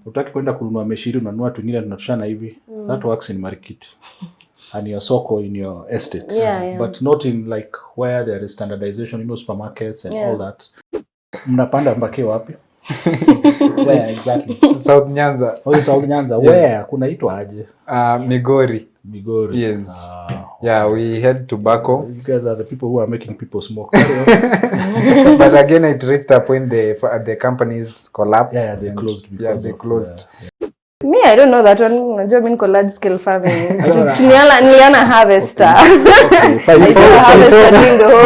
Utaki kwenda kununua meshiri unanunua twingine tunatoshana hivi. That works in market. And your soko in your estate. But not in like where there is standardization, supermarkets and all that. Mnapanda mbake wapi? Where exactly? South Nyanza. South Nyanza. Where? Kunaitwa aje? Migori. Yes. We had tobacco. You guys are the people who are making people smoke. But again, it reached a point the companies collapsed. They closed. They closed. Me, I don't know that one. Unajua mimi niko large scale farming. Niliana harvester.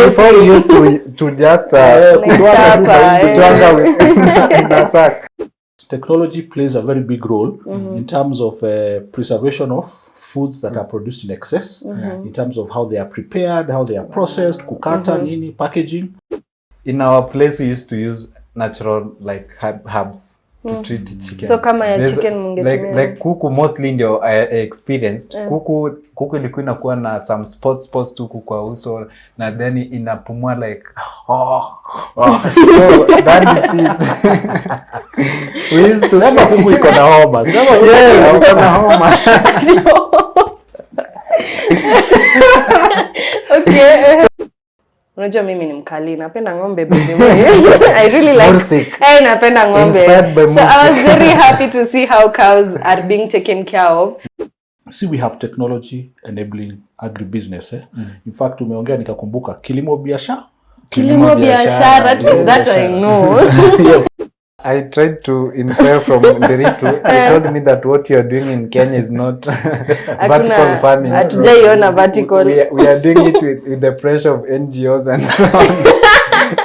Before we used to just technology plays a very big role in terms of preservation of foods that are produced in excess, in terms of how they are prepared, how they are processed, kukata, nini, packaging. In our place, we used to use natural like herbs to treat chicken. So kama ya chicken mungetumia. Like kuku mostly ndio I experienced. Kuku ilikuwa inakuwa na some spots tu kwa uso na then inapumua like so that disease. We used to sema kuku iko na homa. Sema yes, iko na homa. Okay. Unajua mimi ni mkali, napenda ng'ombe baby. I really like napenda ng'ombe. So I was very happy to see how cows are being taken care of. See, we have technology enabling agribusiness. In fact, umeongea nikakumbuka kilimo biashara. At least that I know. Yes. I tried to infer from Nderitu. He told me that what you are doing in Kenya is not vertical farming. Hatujaiona vertical. We are doing it with the pressure of NGOs and so on.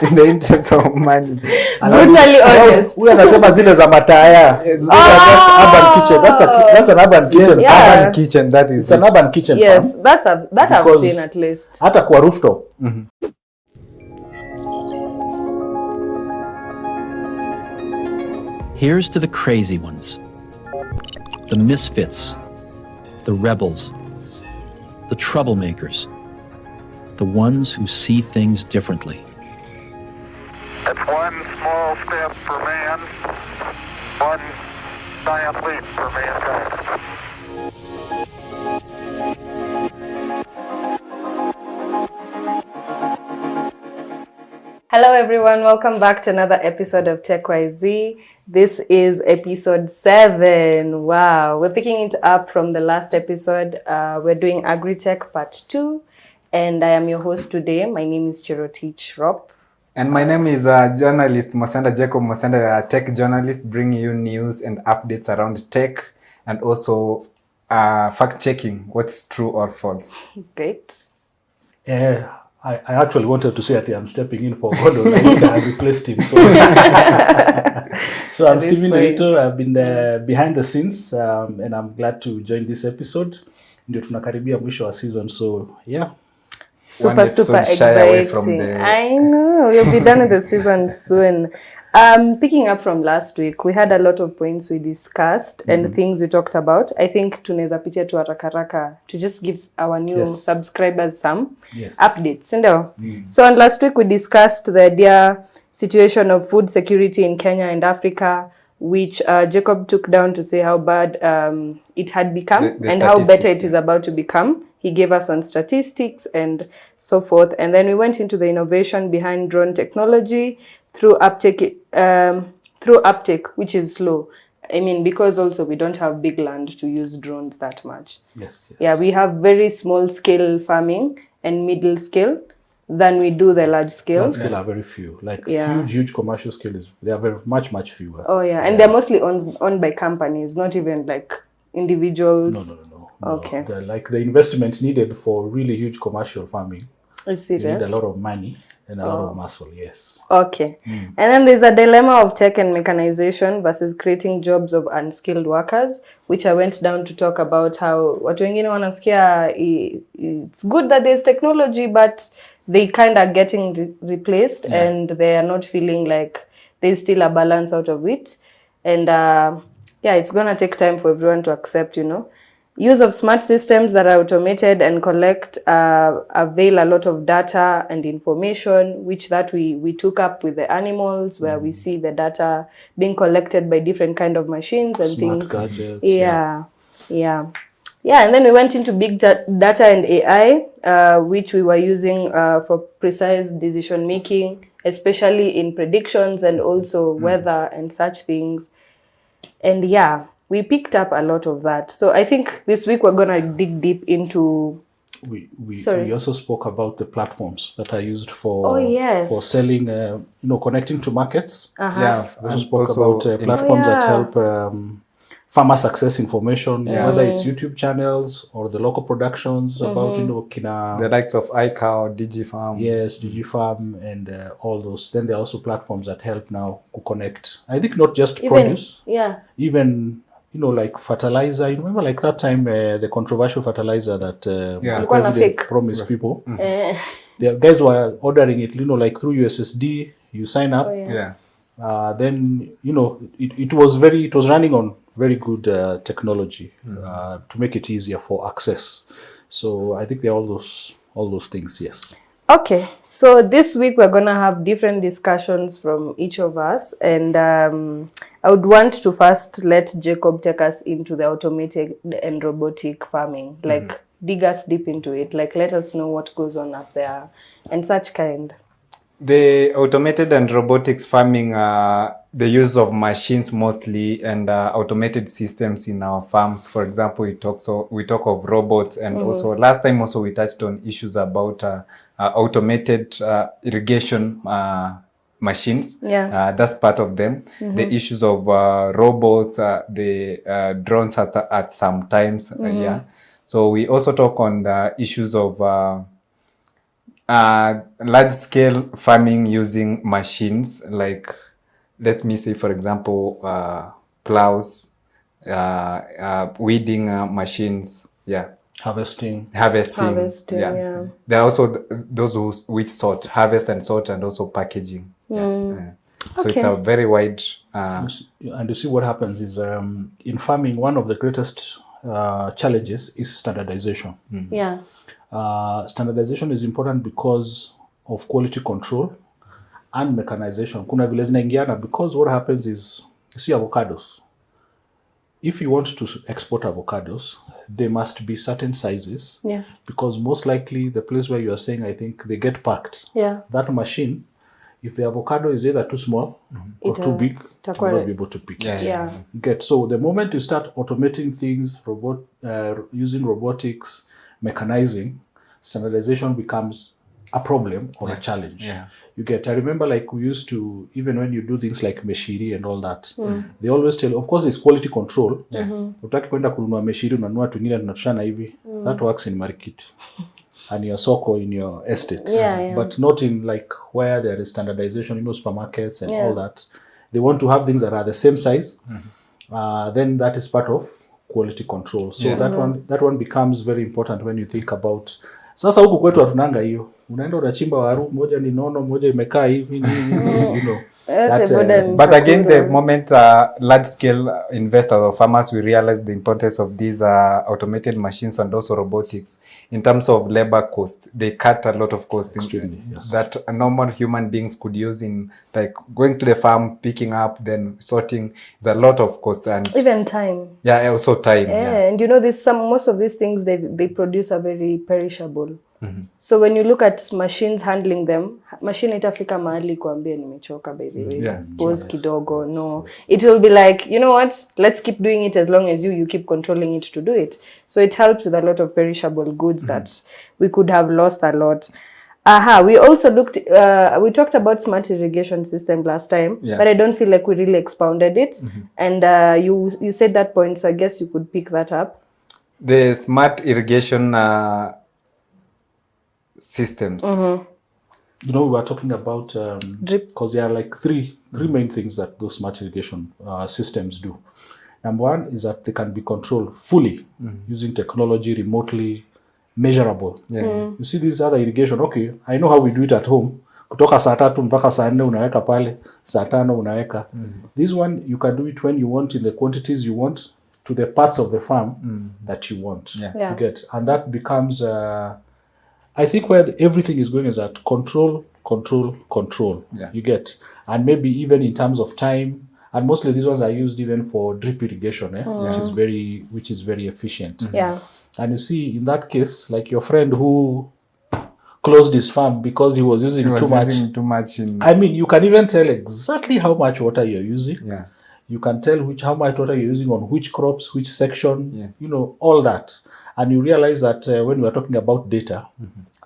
In the interest of money. Brutally honest. We anasema zile za mataya. Just urban kitchen. That's an urban kitchen. Yes, urban kitchen, that is. It's an urban kitchen. Yes, that I've seen at least. Hata kwa rooftop. Here's to the crazy ones, the misfits, the rebels, the troublemakers, the ones who see things differently. It's one small step for man, one giant leap for mankind. Hello everyone, welcome back to another episode of TechYZ. This is episode 7. Wow, we're picking it up from the last episode. We're doing Agritech part 2, and I am your host today. My name is Cherotich Rop. And my name is journalist Jacob Mosenda, a tech journalist, bringing you news and updates around tech and also fact-checking what's true or false. Great. Yeah. I actually wanted to say that I'm stepping in for Gordon. I replaced him. So I'm Stephen Rito. I've been behind the scenes, and I'm glad to join this episode. Ndio tunakaribia mwisho wa season, so yeah. Super exciting. I know, we'll be done with the season soon. Picking up from last week, we had a lot of points we discussed and things we talked about. I think tunaweza pitia tu haraka to just give our new subscribers some updates. So on last week we discussed the idea situation of food security in Kenya and Africa, which Jacob took down to say how bad it had become and how better it is about to become. He gave us on statistics and so forth. And then we went into the innovation behind drone technology through uptake, which is slow. I mean, because also we don't have big land to use drones that much. Yes. Yeah, we have very small scale farming and middle scale than we do the large scale. Large scale are very few. Like huge commercial scale they are very much fewer. Oh yeah, and they're mostly owned by companies, not even like individuals. No. Okay. They're like the investment needed for really huge commercial farming. Is serious? You need a lot of money and a lot of muscle, yes. Okay. And then there's a dilemma of tech and mechanization versus creating jobs of unskilled workers, which I went down to talk about how watu wengine wanasikia it's good that there's technology, but they kind of getting replaced and they are not feeling like there's still a balance out of it. And it's going to take time for everyone to accept, use of smart systems that are automated and collect, avail a lot of data and information, which that we took up with the animals, where we see the data being collected by different kind of machines and smart things. gadgets. Yeah, and then we went into big data and AI, which we were using for precise decision making, especially in predictions and also weather and such things. And yeah, we picked up a lot of that. So I think this week we're gonna dig deep into. We also spoke about the platforms that are used for for selling, connecting to markets. Yeah, we also spoke about platforms that help farmer success information, whether it's YouTube channels or the local productions about the likes of iCow, DigiFarm. Yes, DigiFarm and all those. Then there are also platforms that help now to connect. I think not just produce, even like fertilizer. You remember like that time the controversial fertilizer that the president promised people. The guys were ordering it, like through USSD. You sign up. Then it was running on very good technology to make it easier for access. So I think there are all those things. Yes. Okay, so this week we're gonna have different discussions from each of us, and I would want to first let Jacob take us into the automated and robotic farming, like dig us deep into it, like let us know what goes on up there and such kind. The automated and robotics farming, the use of machines mostly and automated systems in our farms. For example, we talk of robots, and also last time also we touched on issues about automated irrigation machines. That's part of them. The issues of robots, the drones at some times. So we also talk on the issues of large-scale farming using machines, like, let me say, for example, plows, weeding machines, harvesting. There are also those which sort, harvest and sort, and also packaging. So it's a very wide. And you see what happens is in farming, one of the greatest challenges is standardization. Standardization is important because of quality control and mechanization. Kuna vile zinaingiana, because what happens is, you see avocados. If you want to export avocados, they must be certain sizes. Yes. Because most likely the place where you are saying, I think they get packed. That machine, if the avocado is either too small or too big, it will not be able to pick it. So the moment you start automating things, using robotics, mechanizing, standardization becomes a problem or a challenge. I remember, like, we used to, even when you do things like meshiri and all that, they always tell, of course, it's quality control. Utaki kwenda kununua meshiri, unanunua tungine tunatoshana hivi. That works in market and your soko in your estate. But not in like where there is standardization, supermarkets and all that. They want to have things that are the same size. Then that is part of quality control. So that one becomes very important when you think about. Sasa huku kwetu hatunanga hiyo. Unaenda unachimba waru, moja ni nono, moja imekaa hivi, but again, the moment large-scale investors or farmers will realize the importance of these automated machines and also robotics in terms of labor cost, they cut a lot of cost that normal human beings could use in, like, going to the farm, picking up, then sorting. Is a lot of cost and even time. Also time. And most of these things they produce are very perishable. So when you look at machines handling them, machine itafika mahali kuambia nimechoka by the way. Pause kidogo. No. It will be like, you know what? Let's keep doing it as long as you keep controlling it to do it. So it helps with a lot of perishable goods that we could have lost a lot. We also we talked about smart irrigation system last time, but I don't feel like we really expounded it. And you said that point, so I guess you could pick that up. The smart irrigation systems. We were talking about drip, because there are like three main things that those smart irrigation systems do. Number one is that they can be controlled fully using technology, remotely measurable. You see this other irrigation, okay, I know how we do it at home. Kutoka saa 3 mpaka saa 4 unaweka pale, saa 5 unaweka. This one you can do it when you want, in the quantities you want, to the parts of the farm that you want. Yeah. You get, and that becomes, I think where everything is going is at control. Yeah. You get, and maybe even in terms of time, and mostly these ones are used even for drip irrigation, which is very efficient. Yeah. And you see, in that case, like your friend who closed his farm because he was using too much. I mean, you can even tell exactly how much water you're using. Yeah. You can tell how much water you're using on which crops, which section, all that. And you realize that when we are talking about data,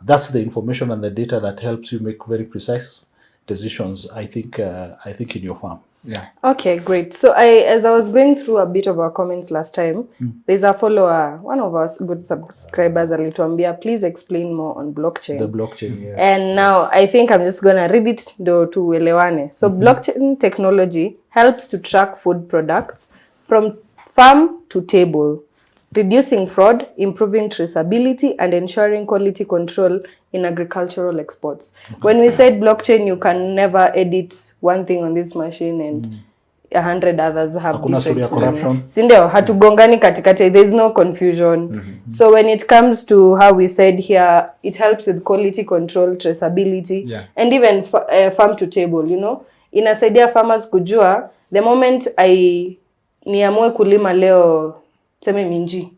that's the information and the data that helps you make very precise decisions, I think in your farm. Yeah. Okay, great. So as I was going through a bit of our comments last time, there's a follower, one of our good subscribers, alituambia, please explain more on blockchain. The blockchain, yes. And now I think I'm just gonna read it to elewane. So blockchain technology helps to track food products from farm to table, reducing fraud, improving traceability, and ensuring quality control in agricultural exports. When we said blockchain, you can never edit one thing on this machine and 100 others have Hakuna story ya corruption. Sindio, hatugongani katikati, there's no confusion. So when it comes to how we said here, it helps with quality control, traceability, and even farm to table, inasaidia farmers kujua, the moment niamue kulima leo, seme minji.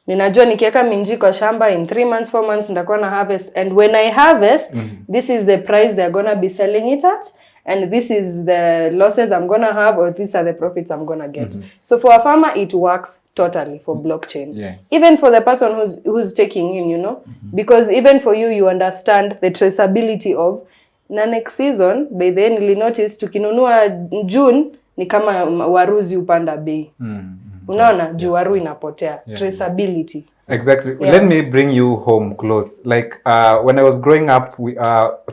Ninajua nikiweka minji kwa shamba in 3 months, 4 months, ndakuwa na harvest. And when I harvest, this is the price they're going to be selling it at. And this is the losses I'm going to have, or these are the profits I'm going to get. So for a farmer, it works totally for blockchain. Yeah. Even for the person who's taking in, because even for you, you understand the traceability of, na next season, by then you'll notice, tukinunua June, ni kama waruzi upanda bei. Unaona, juwaru inapotea. Traceability. Exactly. Yeah. Let me bring you home close. Like when I was growing up,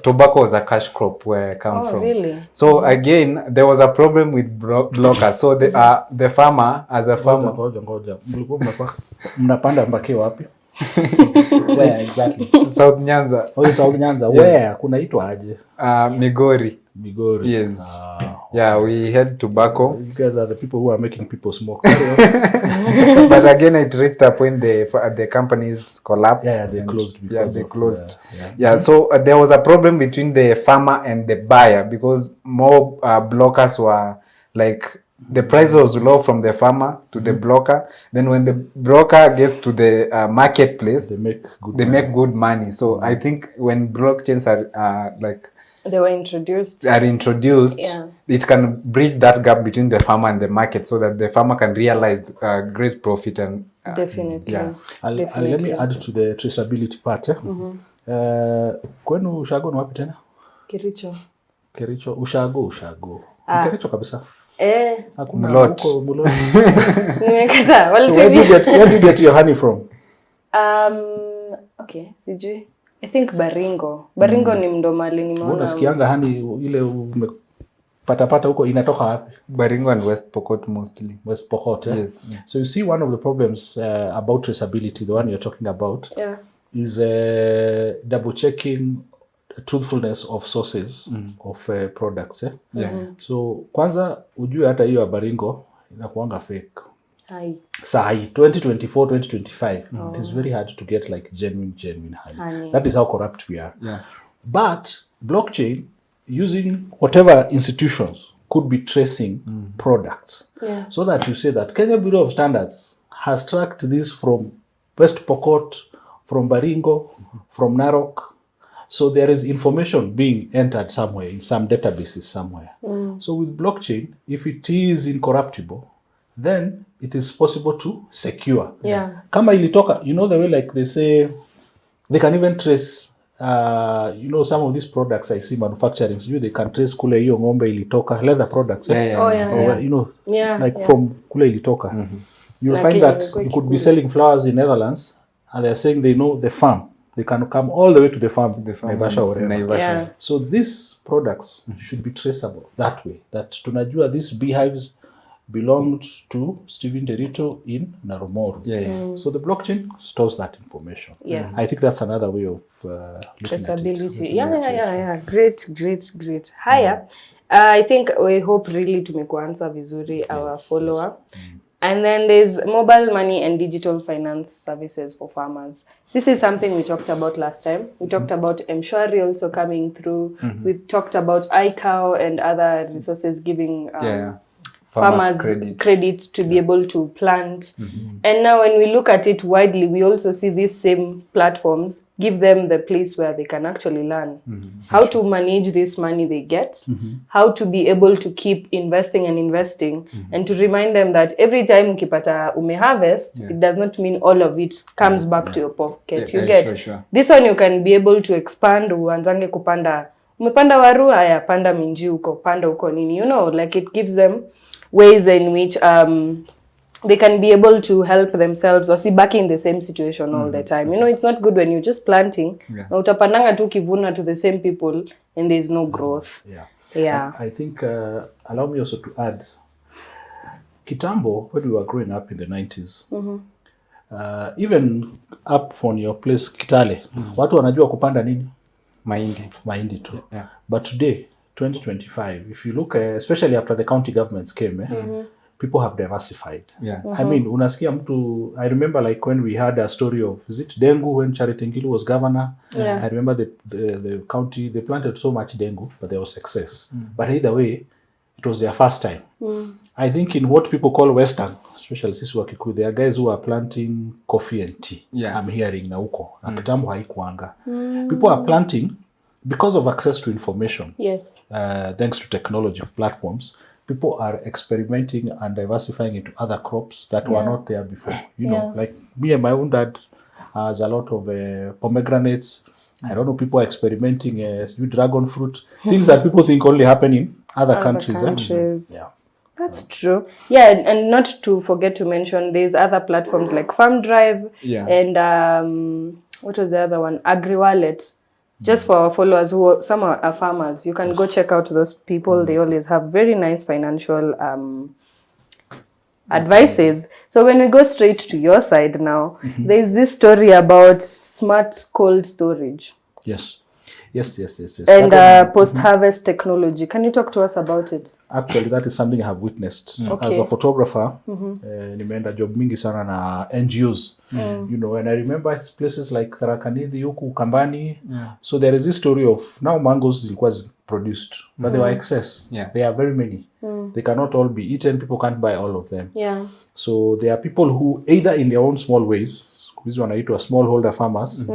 tobacco was a cash crop where I come from. Really? So again, there was a problem with blockers. So the farmer, as a farmer... Ngoja. Mnapanda mbake wapi? Where exactly? South Nyanza. Oh, South Nyanza. Where? Kunaitwa aje? Migori. Yes. Yeah, we had tobacco. These guys are the people who are making people smoke. But again, it reached a point the companies collapsed. Yeah, they closed. They closed. So there was a problem between the farmer and the buyer because more blockers were like, the price was low from the farmer to the broker. Then when the broker gets to the marketplace, they make good money. So I think when blockchains are they were introduced, it can bridge that gap between the farmer and the market so that the farmer can realize great profit and definitely. Yeah. Let me add to the traceability part. Kwenu ushago ni wapi tena? Kericho. Ushago. Kericho kabisa. Mulot. Nimekata. So where do you get your honey from? Okay, sijui. I think Baringo. Baringo ni mdomali nimeona. Unasikianga honey ile patapata huko inatoka wapi? Baringo and West Pokot mostly. West Pokot, yeah? Yes. Yeah. So you see one of the problems about traceability, the one you're talking about, is double checking truthfulness of sources of products. So kwanza ujue hata hiyo Baringo inakuanga fake. Sahi 2024 2025 it is very hard to get like genuine honey. That is how corrupt we are. But blockchain, using whatever institutions could be tracing products, so that you say that Kenya Bureau of Standards has tracked this from West Pokot, from Baringo, from Narok. So there is information being entered somewhere in some databases somewhere. So with blockchain, if it is incorruptible, then it is possible to secure. Kama ilitoka, the way like they say, they can even trace, some of these products I see manufacturing, they can trace kule hiyo ngombe ilitoka, leather products. From kule ilitoka. You'll find that you could be selling flowers in Netherlands, and they're saying they know the farm. They can come all the way to the farm, Naivasha or whatever. So these products should be traceable that way. That tunajua these beehives belonged to Stephen Derito in Narumoru. So the blockchain stores that information. I think that's another way of traceability. Great. Haya, I think we hope really tumekuanza vizuri our follower. And then there's mobile money and digital finance services for farmers. This is something we talked about last time. We talked about M-Shwari also coming through. We talked about iCow and other resources giving farmers credit to be able to plant. And now when we look at it widely, we also see these same platforms give them the place where they can actually learn how to manage this money they get, how to be able to keep investing and investing, and to remind them that every time ukipata umeharvest, it does not mean all of it comes back to your pocket. You get this one, you can be able to expand, uanzange kupanda, umepanda waru, haya panda minji uko, panda uko nini, you know, like it gives them ways in which they can be able to help themselves or see back in the same situation all the time. You know, it's not good when you're just planting. Na utapandanga tu kivuna to the same people and there's no growth. I think, allow me also to add, kitambo, when we were growing up in the 90s, even up on your place, Kitale, watu wanajua kupanda nini? Mahindi too. But today, 2025, if you look, especially after the county governments came, people have diversified. I mean, unasikia mtu, I remember like when we had a story of, is it dengue when Charity Ngilu was governor? I remember the county, they planted so much dengue, but there was excess. But either way, it was their first time. I think in what people call Western, especially sisi wa Kikuyu, there are guys who are planting coffee and tea. I'm hearing na huko. Na kitambo haikuanga. People are planting because of access to information. Thanks to technology platforms, people are experimenting and diversifying into other crops that were not there before. You know, like me and my own dad has a lot of pomegranates. I don't know, people are experimenting with dragon fruit. Things that people think only happen in other countries. That's true. And not to forget to mention, there's other platforms like Farm Drive and what was the other one? AgriWallet. Just for our followers who some are farmers, you can go check out those people. They always have very nice financial advices. So when we go straight to your side now, there's this story about smart cold storage. Yes. And post-harvest technology. Can you talk to us about it? Actually, that is something I have witnessed. As a photographer, nimeenda job mingi sana na NGOs. You know, and I remember places like Tharakanithi, huku Kambani. So there is this story of, now mangoes was produced, but there were excess. There are very many. They cannot all be eaten. People can't buy all of them. So there are people who, either in their own small ways, these wanaitwa smallholder farmers,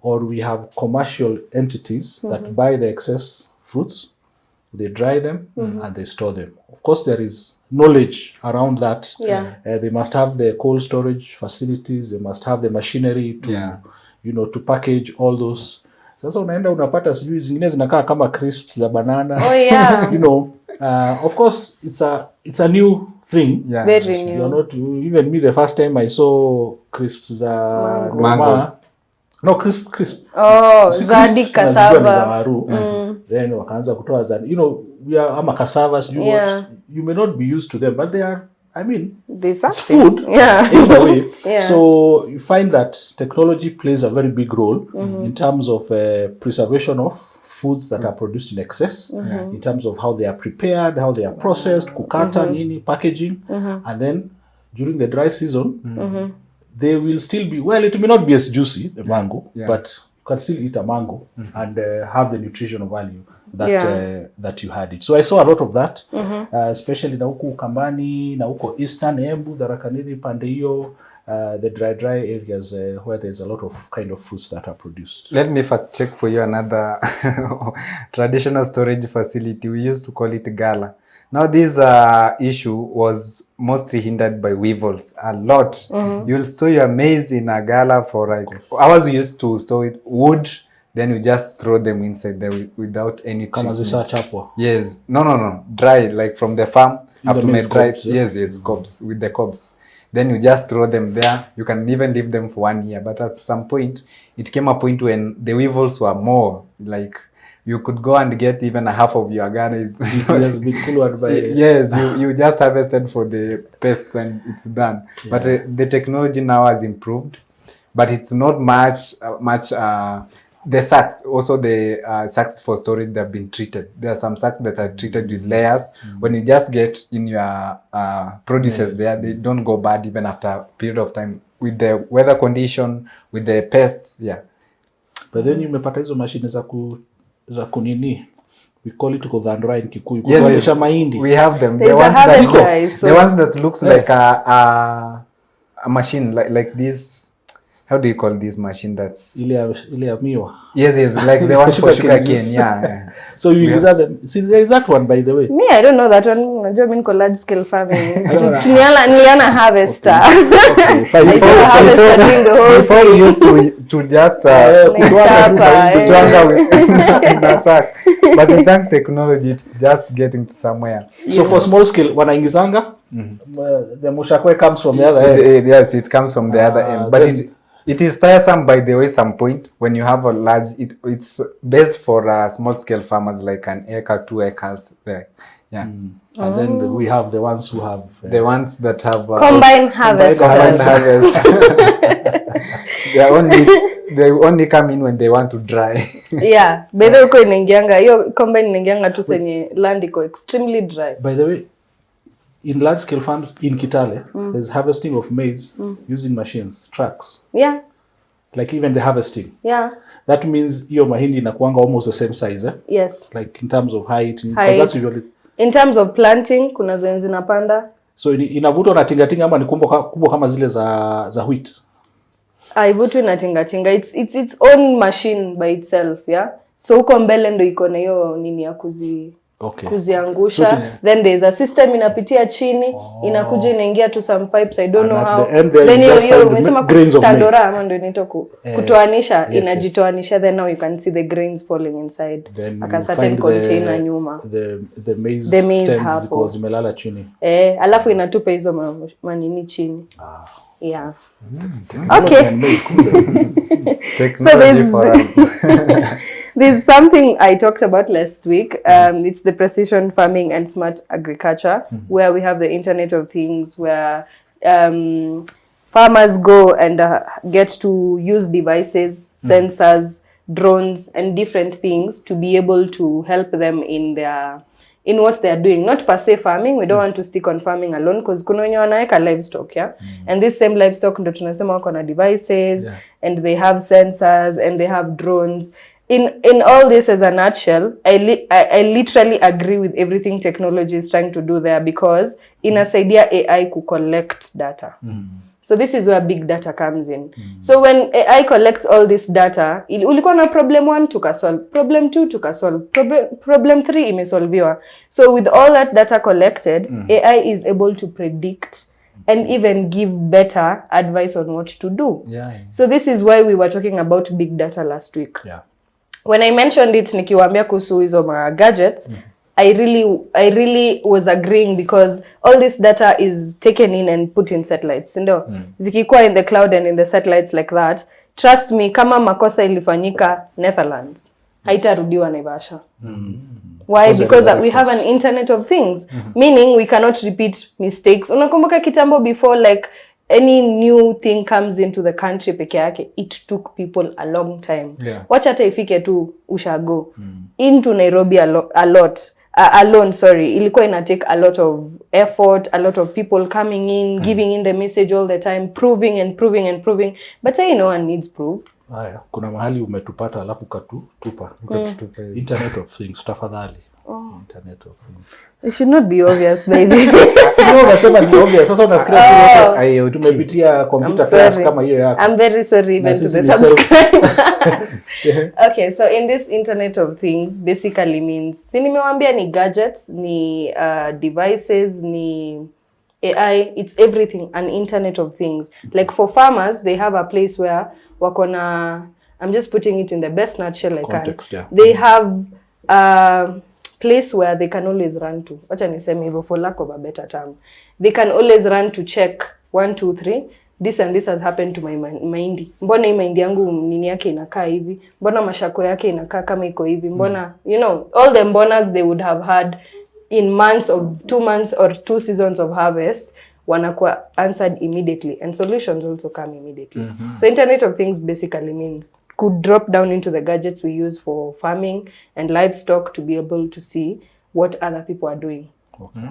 or we have commercial entities that buy the excess fruits, they dry them and they store them. Of course, there is knowledge around that. They must have the cold storage facilities, they must have the machinery to, you know, to package all those. Sasa unaenda unapata sijui zingine zinakaa kama crisps za banana. You know, of course, it's a new thing. Very new. You're not, even me, the first time I saw crisps za mangoes. No, crisp. Zadi cassava. Then wakaanza kutoa zadi. You know, we are ama cassavas, you may not be used to them, but they are, I mean, it's food in a way. So you find that technology plays a very big role in terms of preservation of foods that are produced in excess, in terms of how they are prepared, how they are processed, kukata, nini, packaging, and then during the dry season, they will still be, well, it may not be as juicy, the mango, but you can still eat a mango and have the nutritional value that that you had it. So I saw a lot of that, especially na huku Kambani, na huko Eastern, Embu, Tharakanithi, pande hiyo, the dry areas where there's a lot of kind of fruits that are produced. Let me fact check for you another traditional storage facility. We used to call it Gala. Now this issue was mostly hindered by weevils a lot. You'll store your maize in a Gala for like hours. We used to store with wood, then you just throw them inside there without any treatment. Yes. No. Dry, like from the farm. Have to make dry. Yes, cobs, with the cobs. Then you just throw them there. You can even leave them for 1 year. But at some point, it came a point when the weevils were more, like you could go and get even a half of your Ghana. Yes, you just harvested for the pests and it's done. But the technology now has improved. But it's not much the sacks, also the sacks for storage, they've been treated. There are some sacks that are treated with layers. When you just get in your produces there, they don't go bad even after a period of time with the weather condition, with the pests. Yeah. But then umepata hizo machine za kunini, we call it kudhandra in Kikuyu. Yes, mahindi. we have them. The ones that looks like a machine like this. How do you call this machine that's ile ya miwa? Yes, like the one for sugar cane. Yeah. So you use them. See, there is that one, by the way. Me, I don't know that one. Unajua mimi niko large scale farming. Niliana harvester. Okay, fine. Before we used to just kutwanga in a sack. But we thank technology, it's just getting to somewhere. So for small scale, wanaingizanga, the mushakwe comes from the other end. Yes, it comes from the other end. But it is tiresome by the way some point when you have a large, it's best for small scale farmers like an acre, 2 acres there. Yeah. And then we have the ones who have the ones that have combined harvest. They only come in when they want to dry. Yeah, by the way uko inaingianga hiyo combine inaingianga tu senye land iko extremely dry. By the way, in large scale farms in Kitale, there's harvesting of maize using machines, trucks. Yeah. Like even the harvesting. Yeah. That means hiyo mahindi inakuanga almost the same size, eh? Yes. Like in terms of height. Because that's usually... In terms of planting, kuna zenye zinapanda. So inavutwa na tingatinga ama ni kubwa kama zile za wheat? Haivutwi na tingatinga. It's its own machine by itself, yeah? So huko mbele ndo iko na hiyo nini ya kuziangusha. Then there's a system inapitia chini, inakuja inaingia to some pipes, I don't know how. Then you umesema kutandora ama ndio inaitwa kutoanisha, inajitoanisha, then now you can see the grains falling inside a certain container nyuma. The maize stems ziko zimelala chini. Alafu inatupa hizo manini chini. Yeah. Okay. So there's something I talked about last week. It's the precision farming and smart agriculture, where we have the Internet of Things, where farmers go and get to use devices, sensors, drones, and different things to be able to help them in what they are doing. Not per se farming. We don't want to stick on farming alone because kuna wenye wanaweka livestock, yeah? And this same livestock ndo tunasema wako na devices, and they have sensors, and they have drones. In all this, as a nutshell, I literally agree with everything technology is trying to do there, because inasaidia AI ku collect data. So this is where big data comes in. So when AI collects all this data, ulikuwa na problem 1 tukasolve, problem 2 tukasolve, problem 3 imesolviwa. So with all that data collected, AI is able to predict and even give better advice on what to do. So this is why we were talking about big data last week. When I mentioned it nikiwaambia kuhusu hizo gadgets, I really was agreeing, because all this data is taken in and put in satellites, ndio. Zikikuwa in the cloud and in the satellites like that, trust me, kama makosa ilifanyika Netherlands, haitarudiwa Naivasha. Why? Because we have an Internet of Things, meaning we cannot repeat mistakes. Unakumbuka kitambo before, like any new thing comes into the country peke yake, it took people a long time. Wacha hata ifike tu ushago. Into Nairobi alone, ilikuwa ina take a lot of effort, a lot of people coming in, giving in the message all the time, proving and proving. But say no one needs proof. Haya, kuna mahali umetupata alafu ukatupa. Internet of Things, tafadhali. Internet of Things. It should not be obvious, baby. Sio unasema ni obvious. Sasa unafikiria tumepitia computer class kama hiyo yako. I'm very sorry even to the subscribers. Okay, so in this Internet of Things basically means, si nimewaambia ni gadgets, ni devices, ni AI, it's everything, an Internet of Things. Like for farmers, they have a place where wakona, I'm just putting it in the best nutshell I Context, can. They have place where they can always run to. Wacha niseme hivyo, for lack of a better term. They can always run to check 1, 2, 3. This and this has happened to my mahindi. Mbona hii mahindi yangu nini yake inakaa hivi? Mbona mashako yake inakaa kama iko hivi? Mbona, you know, all the mbonas they would have had in months of 2 months or 2 seasons of harvest, wanakuwa answered immediately and solutions also come immediately. So Internet of Things basically means could drop down into the gadgets we use for farming and livestock to be able to see what other people are doing. Okay.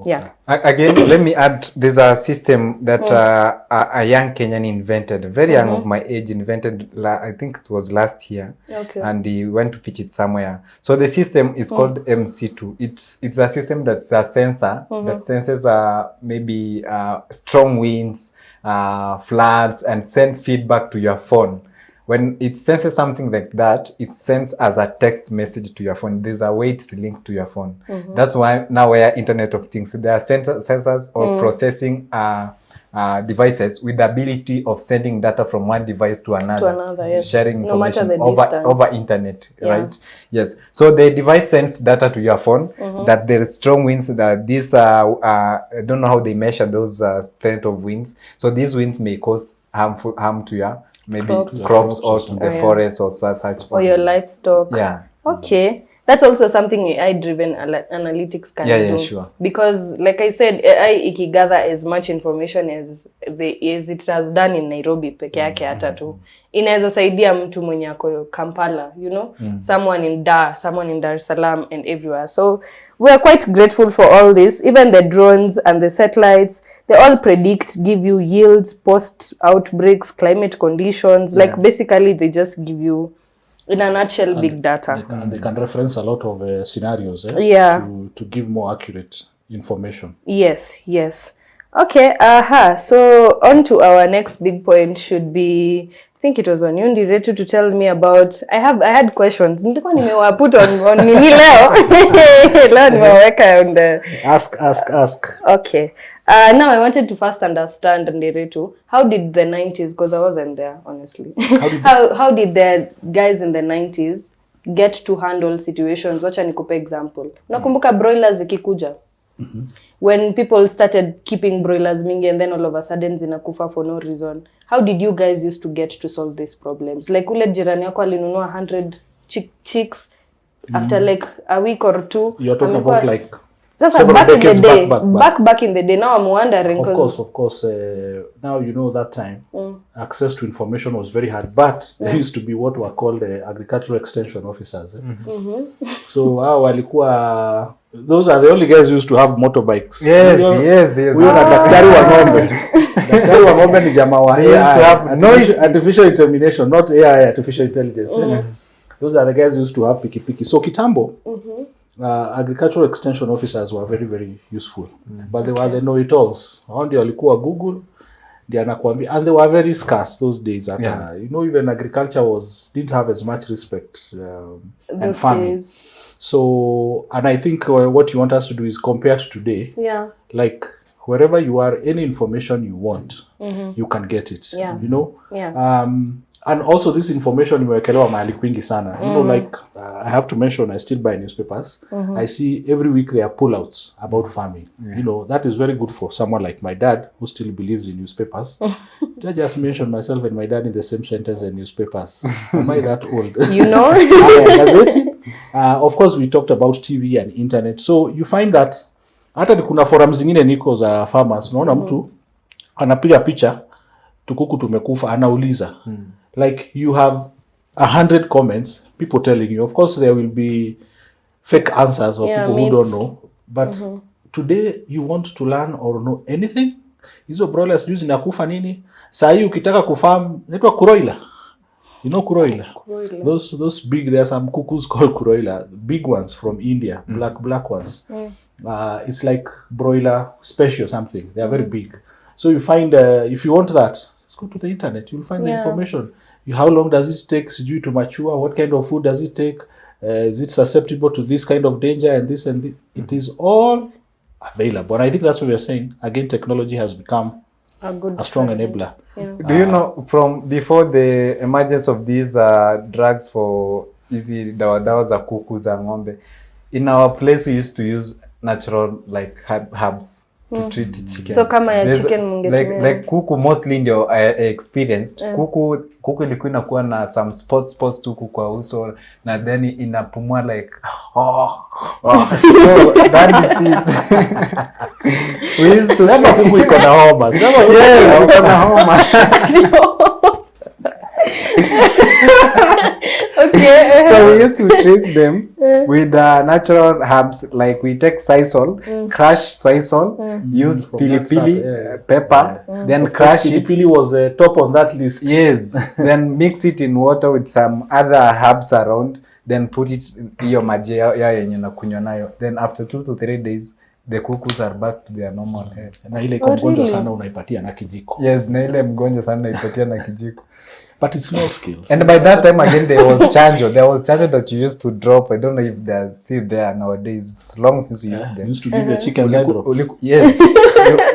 Yeah. Again, let me add, there's a system that a young Kenyan invented, very young of my age, invented, I think it was last year. Okay. And he went to pitch it somewhere. So the system is called MC2. It's a system that's a sensor that senses maybe strong winds, floods, and send feedback to your phone. When it senses something like that, it sends as a text message to your phone. There's a way it's linked to your phone. That's why now where Internet of Things, there are sensors or processing devices with the ability of sending data from one device to another, yes. sharing No matter information the over internet, Yeah. right? Yes. So the device sends data to your phone that there is strong winds. That these I don't know how they measure those strength of winds. So these winds may cause harm to your maybe crops or to the forest or such. Or your livestock. Yeah. Okay. That's also something AI-driven analytics can do. Yeah, sure. Because, like I said, AI ikigather as much information as it has done in Nairobi peke yake hata tu. Inaweza saidia mtu mwenye ako Kampala, you know? Someone in Dar es Salaam and everywhere. So, we are quite grateful for all this. Even the drones and the satellites, they all predict, give you yields, post-outbreaks, climate conditions. Like, basically, they just give you, in a nutshell, big data. They can reference a lot of scenarios to give more accurate information. Yes. Okay, so on to our next big point should be, I think it was on you, Ndiretu, to tell me about, I had questions. Nilikuwa nimewaput on nini leo. Leo nimeweka on the... Ask. Okay. Now I wanted to first understand, Ndiretu, how did the 90s, because I wasn't there, honestly. How did the guys in the 90s get to handle situations? Wacha nikupe example. Nakumbuka broilers zikikuja. When people started keeping broilers mingi and then all of a sudden zinakufa for no reason. How did you guys used to get to solve these problems? Like ule jirani yako alinunua 100 chicks after like a week or two. You're talking about like back in the day. Back in the day. Now I'm wondering. Of course. Now you know that time access to information was very hard, but there used to be what were called agricultural extension officers. So walikuwa, those are the only guys who used to have motorbikes. Yes. We were daktari wa ng'ombe. Daktari wa ng'ombe ni jamaa wa AI, artificial insemination, not AI, artificial intelligence. Those are the guys who used to have pikipiki. So kitambo, agricultural extension officers were very, very useful. But they were the know-it-alls. Hao ndio walikuwa Google, ndio anakuambia, and they were very scarce those days. You know, even agriculture didn't have as much respect and farming. Days. So, and I think what you want us to do is compare to today. Yeah. Like, wherever you are, any information you want, you can get it. Yeah. You know? Yeah. And also this information imewekelewa mahali kwingi sana. You know, like, I have to mention, I still buy newspapers. I see every week there are pullouts about farming. You know, that is very good for someone like my dad, who still believes in newspapers. I just mentioned myself and my dad in the same sentence and newspapers. Am I that old? You know? Gazeti. Of course, we talked about TV and internet. So you find that, hata kuna forums zingine niko za farmers, unaona mtu anapiga picha, tukuku tumekufa, anauliza. Like you have 100 comments, people telling you. Of course, there will be fake answers or people who don't know. But today, you want to learn or know anything. Hizo broilers juzi nakufa nini? Saa hii ukitaka kufarm, inaitwa kuroila. You know kuroila? Those big, there are some cuckoos called kuroila. Big ones from India, black ones. It's like broiler special something. They are very big. So you find, if you want that, go to the internet, you'll find the information. How long does it take to mature? What kind of food does it take? Is it susceptible to this kind of danger and this and this? It is all available. And I think that's what we're saying. Again, technology has become a strong enabler. Yeah. Do you know, from before the emergence of these drugs for easy dawa za kuku za ng'ombe, in our place we used to use natural like herbs. to treat chicken. So kama ya chicken mungetumia. Like kuku mostly ndio experienced. Kuku ilikuwa inakuwa na some spots tu kwa uso na then inapumua like so that disease. We used to sema kuku iko na homa. Sema yes, iko na homa. Okay. So we used to treat them with natural herbs, like we take sisal, crush sisal, use pilipili, pepper, then crush it. Pilipili was top on that list. Yes, then mix it in water with some other herbs around, then put it hiyo maji ya yenye nakunywa nayo. Then after 2 to 3 days, the cuckoos are back to their normal health. Na ile mgonjwa sana unaipatia na kijiko. Yes, na ile mgonjwa sana unaipatia na kijiko. But it's small skills. And by that time again there was chanjo. There was chanjo that you used to drop. I don't know if they're still there nowadays. It's long since we used them. You used to give your chickens eye drops. Yes.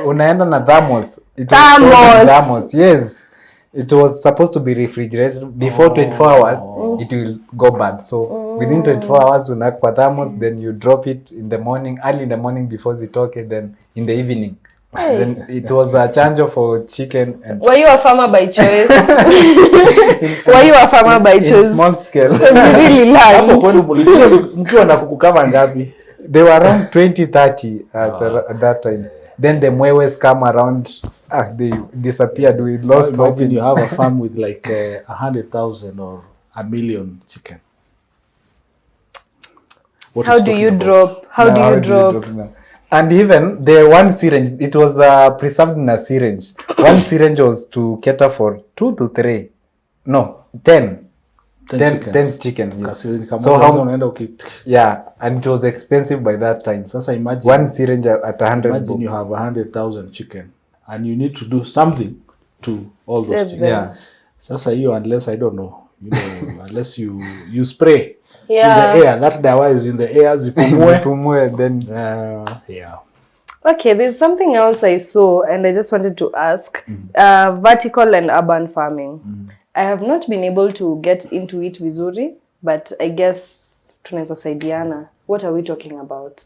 Unaenda na thermos. It was stored in thermos. Yes. It was supposed to be refrigerated before 24 hours. It will go bad. So within 24 hours unakwa thermos, then you drop it in the morning, early in the morning before zitoke, then in the evening. Then it was a chanjo for chicken. And were you a farmer by choice? Were you a farmer by choice? In small scale. Because you really learned. Mkiwa na kuku kama ngapi? They were around 20-30 at that time. Then the mwewes come around, they disappeared. We lost hope. Imagine you have a farm with like 100,000 or 1 million chicken. How do you drop? How do you drop? And even the one syringe, it was preserved in a syringe. One syringe was to cater for 2 to 3, no, 10 chicken. Yes. So how? Yeah, and it was expensive by that time. Sasa imagine one syringe at 100. Imagine you have 100,000 chicken, and you need to do something to all those chicken. Yeah. Sasa hiyo, unless I don't know, unless you spray. Yeah. In the air, that dawa is in the air, zipumue, then yeah. Okay, there's something else I saw and I just wanted to ask. Vertical and urban farming. I have not been able to get into it vizuri, but I guess tunaweza saidiana. What are we talking about?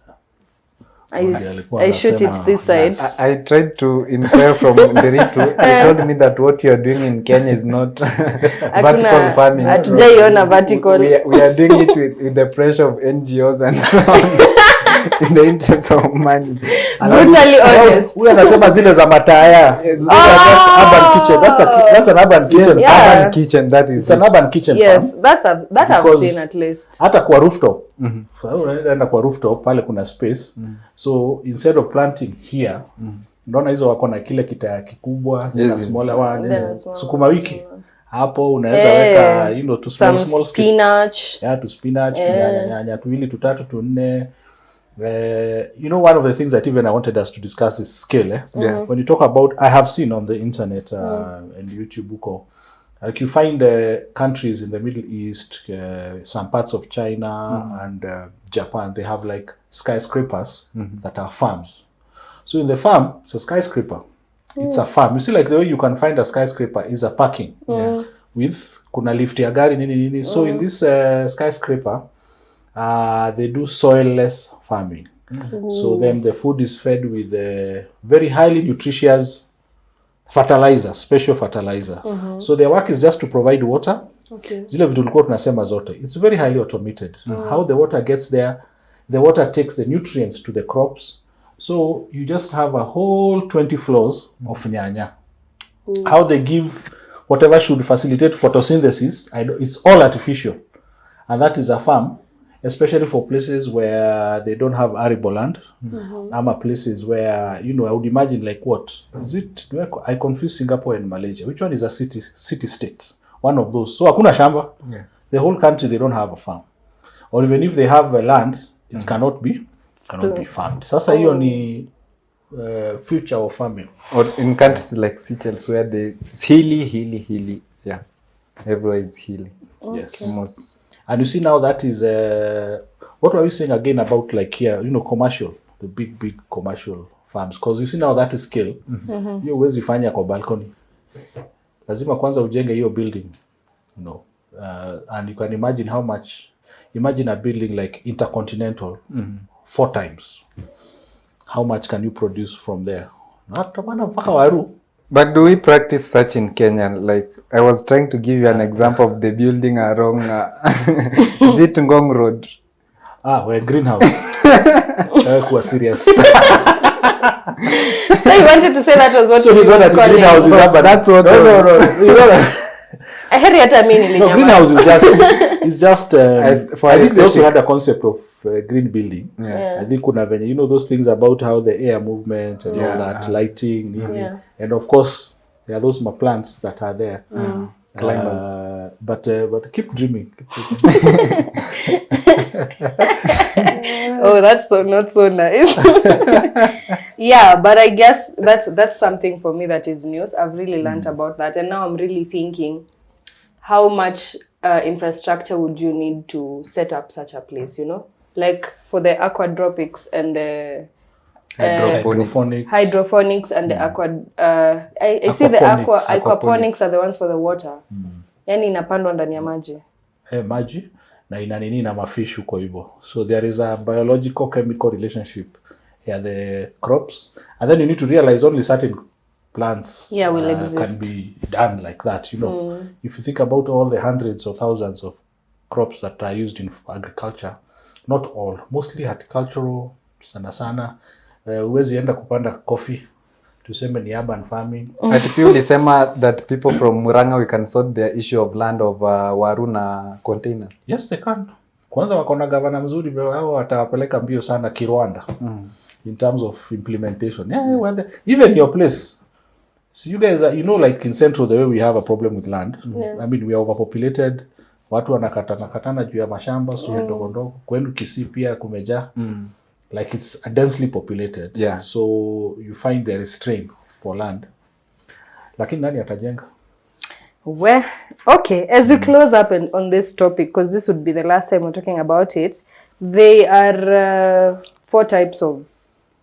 I shoot it this side. I tried to inquire from Nderitu. They told me that what you are doing in Kenya is not vertical farming. Hatujaiona vertical. We are doing it with the pressure of NGOs and so on. In the interest of money. Brutally honest. Huyu anasema zile za mataya. Just urban kitchen. That's an urban kitchen. Yes, urban kitchen, that is. It's an urban kitchen. Yes, farm. that I've seen at least. Hata kwa rooftop. So unaenda kwa rooftop pale kuna space. So instead of planting here, unaona hizo wako na kile kitaya kikubwa, na smaller one, sukuma wiki. Hapo unaweza weka to small spinach. To spinach, nyanya tuwili tutatu tunne. One of the things that even I wanted us to discuss is scale. When you talk about, I have seen on the internet and YouTube, like you find countries in the Middle East, some parts of China and Japan, they have like skyscrapers that are farms. So in the farm, it's a skyscraper. It's a farm. You see, like the way you can find a skyscraper is a parking with kuna lift ya gari nini. So in this skyscraper, they do soilless farming. So then the food is fed with very highly nutritious fertilizer, special fertilizer. So their work is just to provide water. Zile vitu tulikuwa tunasema zote. It's very highly automated. How the water gets there, the water takes the nutrients to the crops. So you just have a whole 20 floors of nyanya. How they give whatever should facilitate photosynthesis, it's all artificial. And that is a farm, especially for places where they don't have arable land. Ama places where, I would imagine like what? Is it, I confuse Singapore and Malaysia. Which one is a city state? One of those. So hakuna shamba. The whole country, they don't have a farm. Or even if they have a land, it cannot be farmed. Sasa hiyo ni future of farming. Or in countries like Seychelles where it's hilly. Yeah. Everywhere is hilly. Yes. Almost. And you see now that is, what were we saying again about like here, commercial, the big commercial farms. Because you see now that is scale. Hiyo huwezi fanya kwa balcony. Lazima kwanza ujenge hiyo building. And you can imagine how much, imagine a building like Intercontinental 4 times. how much can you produce from there? Mpaka waru. But do we practice such in Kenya? Like, I was trying to give you an example of the building along is it Ngong Road? We're greenhouse. We're serious. So you wanted to say that was what you were calling? Greenhouse is that, but that's what. No. You know, I heard it at meaning. no, greenhouse is just. For I think they also aesthetic. had a concept of green building. Yeah. I think kuna venye, you know, those things about how the air movement and all that, Uh-huh. lighting, Yeah. and of course there are those plants that are there. Climbers. But keep dreaming. Keep dreaming. Oh, that's not so nice. Yeah, but I guess that's something for me that is news. I've really learned about that, and now I'm really thinking, how much infrastructure would you need to set up such a place? You know, like for the aquadropics and the hydroponics and the I see the aquaponics are the ones for the water. Yani inapandwa ndani ya maji. Maji na ina nini na mafish huko hivyo. So there is a biological chemical relationship here, the crops, and then you need to realize only certain plants will exist. can be done like that, you know. If you think about all the hundreds of thousands of crops that are used in agriculture, not all, mostly horticultural sana. Uwezi enda kupanda coffee, tuseme ni urban farming. But if you sema that people from Murang'a, we can sort the issue of land of waru na containers. Yes, they can. Kwanza wako na gavana mzuri, hao watawapeleka mbio sana Kirwanda. In terms of implementation. Yeah, even your place. So you guys are, you know, like in Central, the way we have a problem with land. I mean, we are overpopulated. Watu wanakatana juu ya mashamba, so ndogo ndogo. Kwenu Kisii pia kumejaa. Like it's densely populated. Yeah. So you find there is strain for land. Lakini nani atajenga? Well, okay, as we close up on this topic, because this would be the last time we're talking about it, there are 4 types of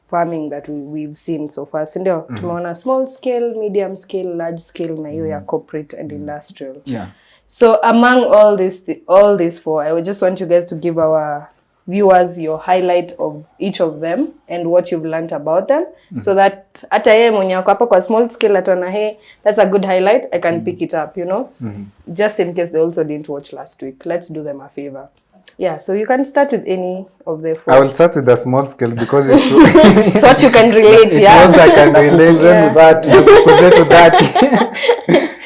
farming that we've seen so far. Sindio, tumeona small scale, medium scale, large scale, na hiyo ya corporate and industrial. Yeah. So among all these 4, I would just want you guys to give our viewers your highlight of each of them and what you've learned about them, so that hata yeye mwenye wako hapa kwa small scale atona, hey, that's a good highlight, I can pick it up, you know, just in case they also didn't watch last week. Let's do them a favor. Yeah, so you can start with any of the 4. I will start with the small scale because it's It's what you can relate. Yeah, I can relate to that.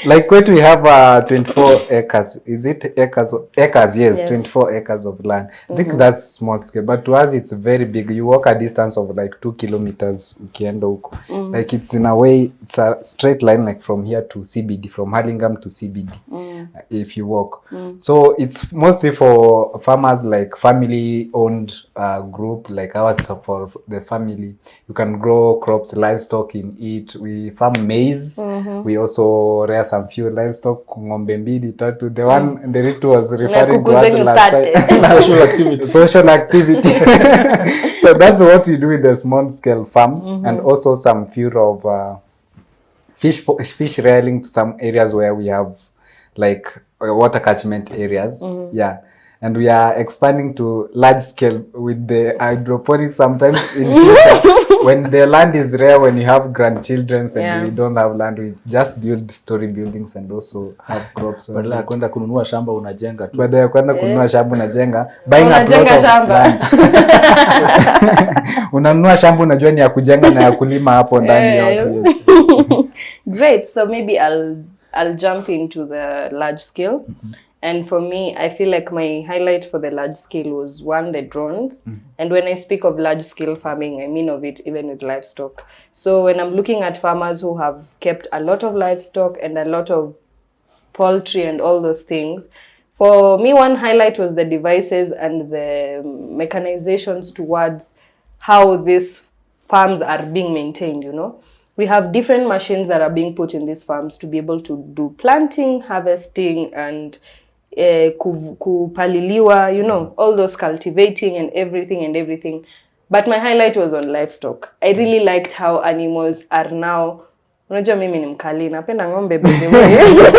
Like kwetu we have 24 acres. Is it acres? Acres, yes. 24 acres of land. I think that's small scale, but to us it's very big. You walk a distance of like 2 kilometers ukienda huko. Like it's in a way, it's a straight line, like from here to CBD, from Hurlingham to CBD, if you walk. So it's mostly for farmers, like family owned group, like ours, for the family. You can grow crops, livestock in it. We farm maize. We also rear some few livestock, ng'ombe mbili tatu. The one the Ritu was referring to us last time. Social activity. So that's what we do with the small scale farms, and also some few of fish rearing to some areas where we have like water catchment areas. Yeah. And we are expanding to large scale with the hydroponics sometimes in future. When the land is rare, when you have grandchildren and we don't have land, we just build story buildings and also have crops. Badala ya kwenda kununua shamba unajenga tu. Badala ya kwenda kununua shamba unajenga. Buying a plot unajenga of shamba. land. Unanunua shamba unajua ni ya kujenga na ya kulima hapo ndani yote. Yes. Great. So maybe I'll jump into the large scale. And for me, I feel like my highlight for the large scale was, 1, the drones. And when I speak of large scale farming, I mean of it even with livestock. So when I'm looking at farmers who have kept a lot of livestock and a lot of poultry and all those things, for me, one highlight was the devices and the mechanizations towards how these farms are being maintained, you know. We have different machines that are being put in these farms to be able to do planting, harvesting, and kupaliliwa, you know, all those cultivating and everything. But my highlight was on livestock. I really liked how animals are now Unajua mimi ni mkali, napenda ng'ombe baby boy.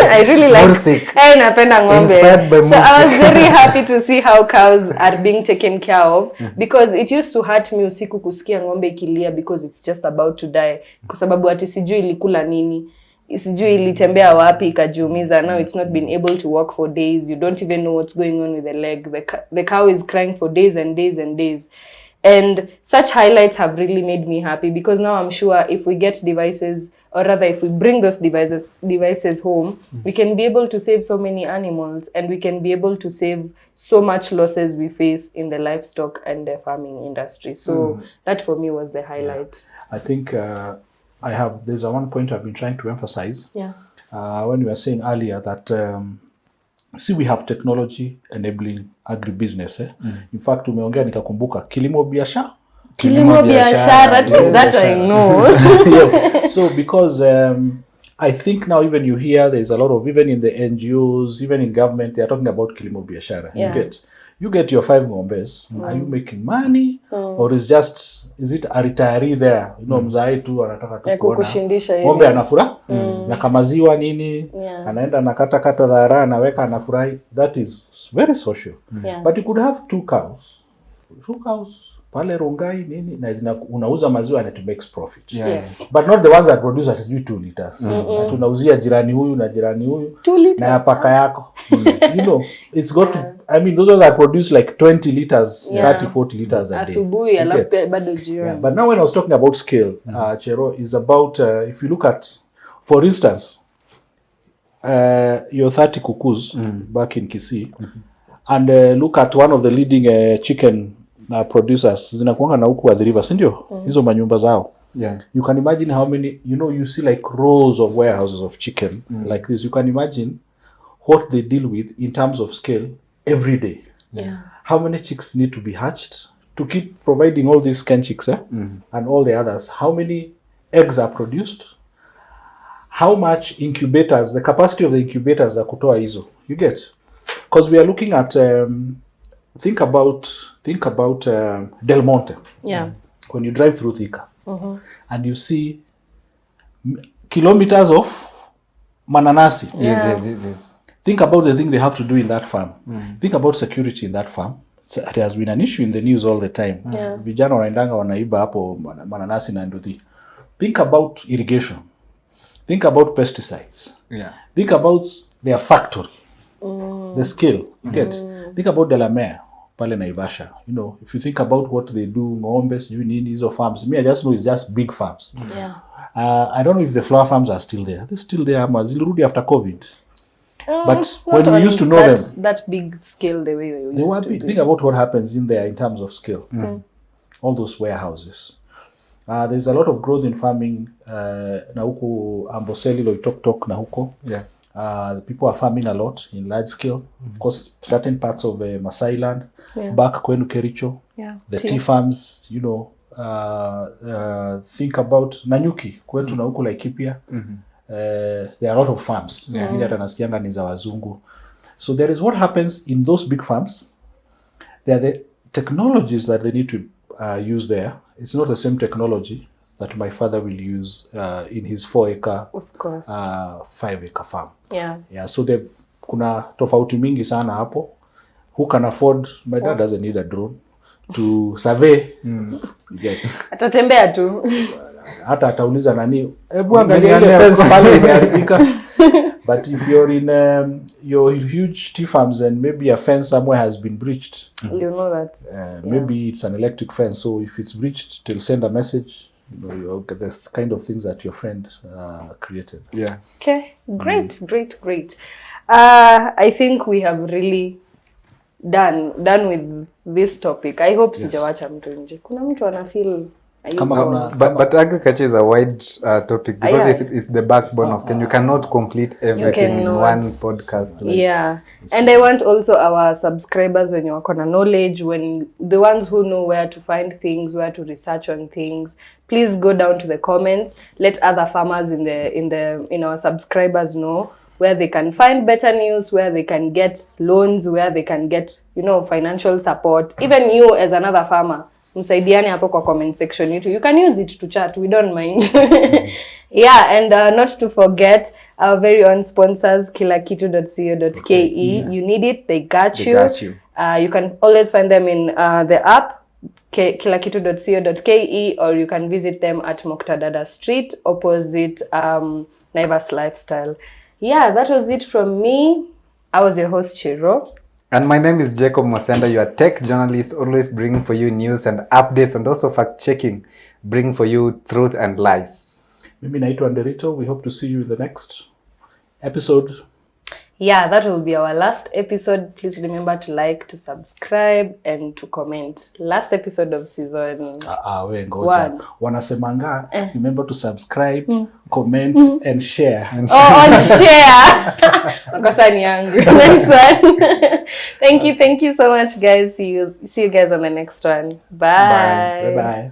I really like napenda ng'ombe. So I was very happy to see how cows are being taken care of because it used to hurt me usiku kusikia ng'ombe ikilia because it's just about to die. Kwa sababu ati sijui ilikula nini. Sijui ilitembea wapi ikajiumiza. Now it's not been able to walk for days. You don't even know what's going on with the leg. The cow is crying for days and days and days. And such highlights have really made me happy because now I'm sure if we get devices, or rather if we bring those devices home, we can be able to save so many animals and we can be able to save so much losses we face in the livestock and the farming industry. So that for me was the highlight. I think there's one point I've been trying to emphasize. Yeah. When you were saying earlier that see, we have technology enabling agribusiness. In fact, umeongea nikakumbuka kilimo biashara. At least that I know. Yes. So because I think now even you hear there's a lot of, even in the NGOs, even in government, they are talking about kilimo biashara. Yeah. You get your 5 ngombes. Are you making money? Or is it a retiree there? You know, mzai tu anataka tu kuona. Ngombe anafura. Na kamaziwa nini. Anaenda nakata dhara anaweka anafurahi. That is very social. But you could have 2 cows. 2 cows. Pale Rongai nini na unauza maziwa and it makes profit. Yes. But not the ones that produce at 2 liters. Tunauzia jirani huyu na jirani huyu 2 liters na paka yako. You know, it's got to, I mean those ones that produce like 20 liters, 30, 40 liters a day. Asubuhi alafu bado jioni. Yeah. But now when I was talking about scale, Chero, is about if you look at, for instance, your 30 kukus back in Kisii, and look at one of the leading chicken producers zinakuanga na huku Athi River, si ndio? Hizo manyumba zao. You can imagine how many, you see like rows of warehouses of chicken like this. You can imagine what they deal with in terms of scale every day. How many chicks need to be hatched to keep providing all these Ken chicks and all the others? How many eggs are produced? How much incubators, the capacity of the incubators za kutoa hizo. You get? Because we are looking at think about Del Monte. When you drive through Thika and you see kilometers of mananasi. Yes. Think about the thing they have to do in that farm. Think about security in that farm. It has been an issue in the news all the time. Vijana wanaendanga wanaiba hapo mananasi na nduthi. Think about irrigation. Think about pesticides. Think about their factory. The scale. You get? Think about Delamere pale Naivasha. You know, if you think about what they do, ngombes, nini, hizo farms. Me, I just know it's just big farms. I don't know if the flower farms are still there. They're still there. Zilirudi after COVID. But when we used to know them, that big scale the way we used to big. Think about what happens in there in terms of scale. All those warehouses. There's a lot of growth in farming. Na huko Amboseli, Loitoktok na huko. The people are farming a lot in large scale. Of course, certain parts of Masai land, back kwenu Kericho, the tea farms, you know. Think about Nanyuki, kwetu na huko Laikipia. There are a lot of farms. Hata nasikianga ni za wazungu. So there is what happens in those big farms. There are the technologies that they need to use there. It's not the same technology that my father will use in his 4-acre, of course, 5-acre farm. So kuna tofauti mingi sana hapo. Who can afford? My dad doesn't need a drone to survey. Atatembea tu. Hata atauliza nani, hebu angalia ile fence pale imeharibika. But if you're in your huge tea farms and maybe a fence somewhere has been breached, you know that. Maybe it's an electric fence, so if it's breached, it'll send a message. You know, you'll get the kind of things that your friend created. Okay, great. I think we have really done with this topic. I hope sijawacha mtu nje. Kuna mtu ana feel but agriculture is a wide topic because it's the backbone of Kenya. You cannot complete everything in one podcast. And I want also our subscribers, when you are knowledge, when the ones who know where to find things, where to research on things, please go down to the comments. Let other farmers in our subscribers know where they can find better news, where they can get loans, where they can get financial support. Even you as another farmer, msaidiane hapo kwa comment section yetu. You can use it to chat, we don't mind. Yeah, and not to forget our very own sponsors, kilakitu.co.ke. You need it, they got you. You can always find them in the app, kilakitu.co.ke, or you can visit them at Moktadada Street, opposite Naivas Lifestyle. Yeah, that was it from me. I was your host, Chiro. And my name is Jacob Mosenda, your tech journalist, always bringing for you news and updates and also fact-checking, bring for you truth and lies. Mimi naitwa Anderito. We hope to see you in the next episode. Yeah, that will be our last episode. Please remember to like, to subscribe, and to comment. Last episode of season we ngoja. Wanasemanga, remember to subscribe, comment, and share. And share. Makosani yangu. Next one. Thank you so much, guys. See you guys on the next one. Bye. Bye. Bye.